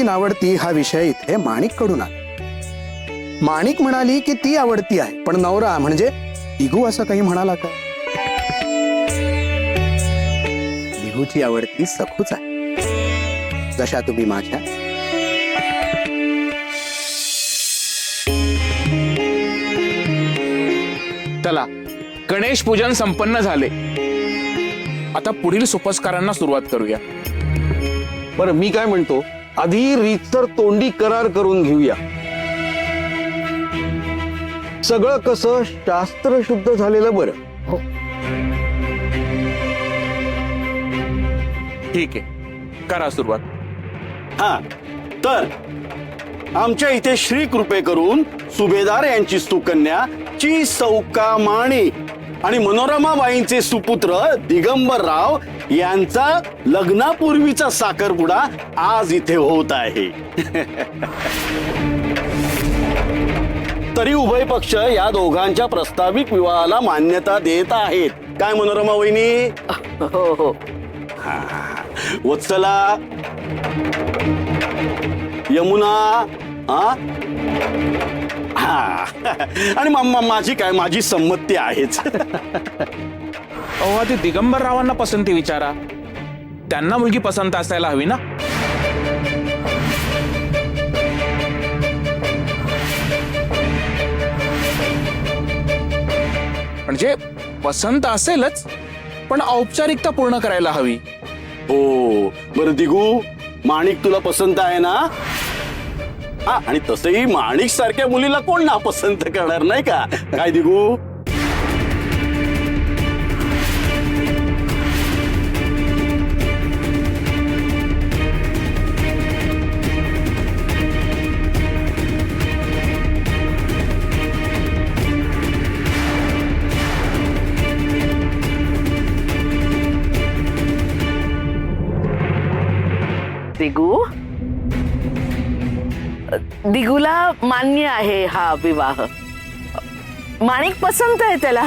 आवडती हा विषय इथे माणिक कडून आला. माणिक म्हणाली की ती आवडती आहे, पण नवरा म्हणजे दिगू असं काही म्हणाला का? दिगूची आवडती सखूच आहे, जशा तुम्ही माझ्या. चला, गणेश पूजन संपन्न झाले. आता पुढील सोपस्कारांना सुरुवात करूया. बरं, मी काय म्हणतो, आधी रीतसर तोंडी करार करून घेऊया. सगळं कसं शास्त्र शुद्ध झालेलं बरं. ठीक आहे, करा सुरुवात. हा, तर आमच्या इथे श्री कृपे करून सुभेदार यांची सुकन्या ची सौका माणिक आणि मनोरमाबाईंचे सुपुत्र दिगंबरराव यांचा लग्नापूर्वीचा साखरपुडा आज इथे होत आहे. तरी उभय पक्ष या दोघांच्या प्रस्ताविक विवाहाला मान्यता देत आहेत. काय मनोरमा वहिनी? हो हो. वत्सला, यमुना, हा हा आणि माझी काय, माझी संमती आहेच. अहो, आधी दिगंबररावांना पसंती विचारा. त्यांना मुलगी पसंत असायला हवी ना. म्हणजे पसंत असेलच, पण औपचारिकता पूर्ण करायला हवी. हो, बरं दिगू, माणिक तुला पसंत आहे ना? हा, आणि तसंही माणिक सारख्या मुलीला कोण नापसंत करणार, नाही का? काय दिगू? दिगू, दिगूला मान्य आहे हा विवाह. माणिक पसंत आहे त्याला.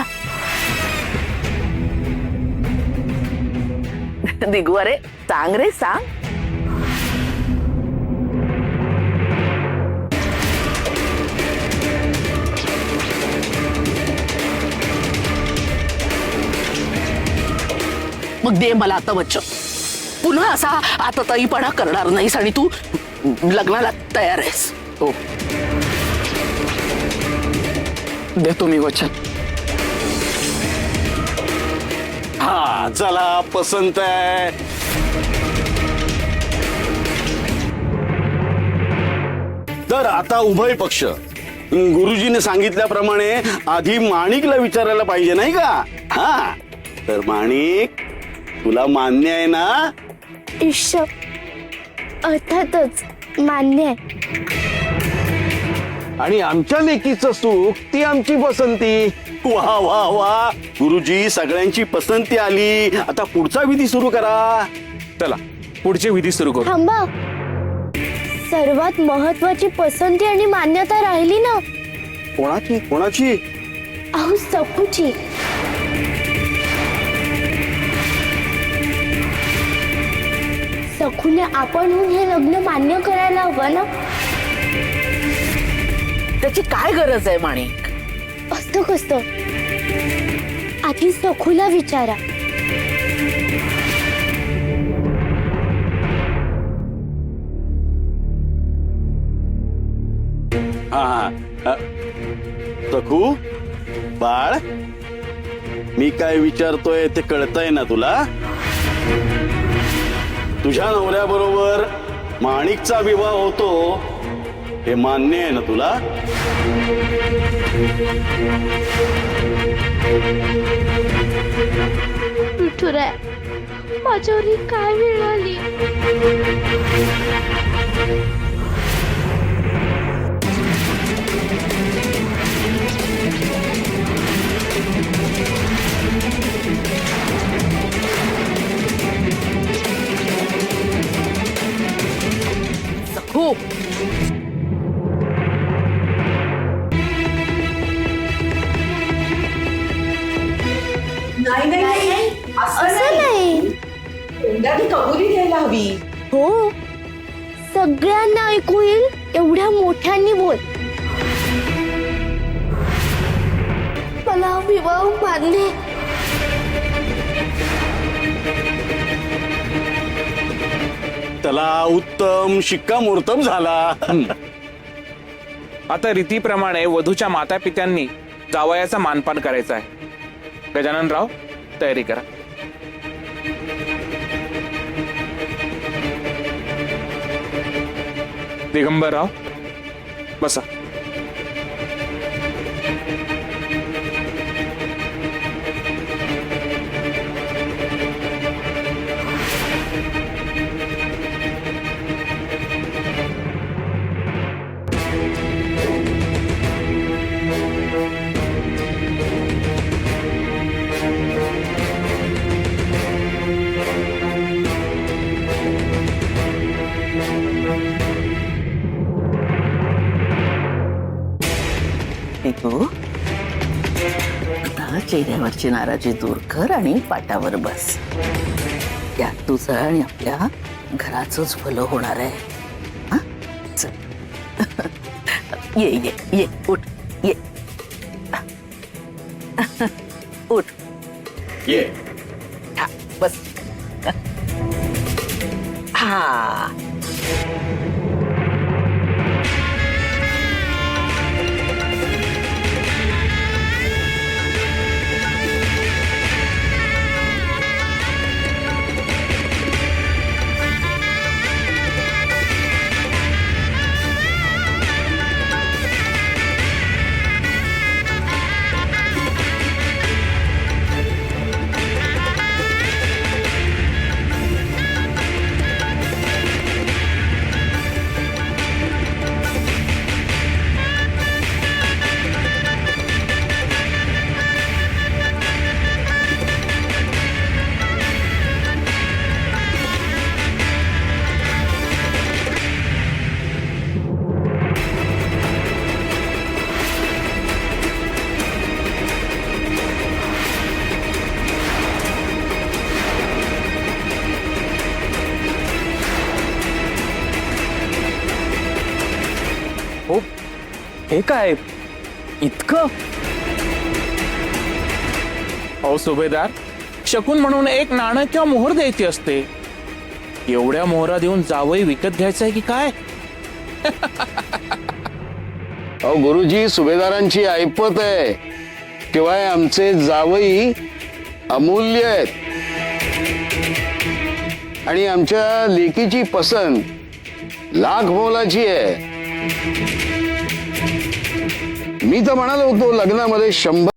दिगू, अरे सांग रे, सांग. मग दे मला आता वचन. पुन्हा असा आता तईपणा करणार नाहीस आणि तू लग्नाला तयार आहेस. हो, देतो मी वचन. हा, चला, पसंत आहे. तर आता उभय पक्ष गुरुजीने सांगितल्याप्रमाणे आधी माणिकला विचारायला पाहिजे, नाही का? हा, तर माणिक, तुला मान्य आहे ना? ईश्वर, अर्थातच मान्य आहे. आणि आमच्या लेकीचं सुख ती आमची पसंती. वा वा वा, गुरुजी, सगळ्यांची पसंती आली. आता पुढचा विधी सुरू करा. चला, पुढचे विधी सुरू करू. थांबा, सर्वात महत्वाची पसंती आणि मान्यता राहिली ना. कोणाची कोणाची? अहो, सखूची. सखूने आपणहून हे लग्न मान्य करायला हवं ना. त्याची काय गरज आहे माणिक? असतं कसं, आधी सखूला विचारा. हा, सखू बाळ, मी काय विचारतोय ते कळतंय ना तुला? तुझ्या नवऱ्याबरोबर माणिकचा विवाह होतो हे मान्य आहे ना तुला? विठुराय, माझ्यावर ही काय वेळ आली? हो, असं नाही. कबुली द्यायला हवी. हो, सगळ्यांना ऐकू येईल एवढ्या मोठ्यांनी बोल. मला विवाह मान्य. चला, उत्तम, शिक्कामोर्तब झाला. आता रीतीप्रमाणे वधूच्या माता पित्यांनी जावयाचा मानपान करायचा आहे. गजाननराव, तयारी करा. दिगंबरराव, बसा. आता चेहऱ्यावरची नाराजी दूर कर आणि पाटावर बस. यात तुझं आणि आपल्या घराचंच भलं होणार आहे. हा? चल. ये ये ये, उठ ये. उठ ये. हा, बस. हा. हो, हे काय इतकं? अहो सुभेदार, शकून म्हणून एक नाणं किंवा मोहर द्यायची असते. एवढ्या मोहरा देऊन जावई विकत घ्यायचं आहे की काय? अहो गुरुजी, सुभेदारांची ऐपत आहे. शिवाय आमचे जावई अमूल्य आहेत आणि आमच्या लेकीची पसंत लाख मोलाची आहे. मी तर म्हणालो होतो लग्नामध्ये 100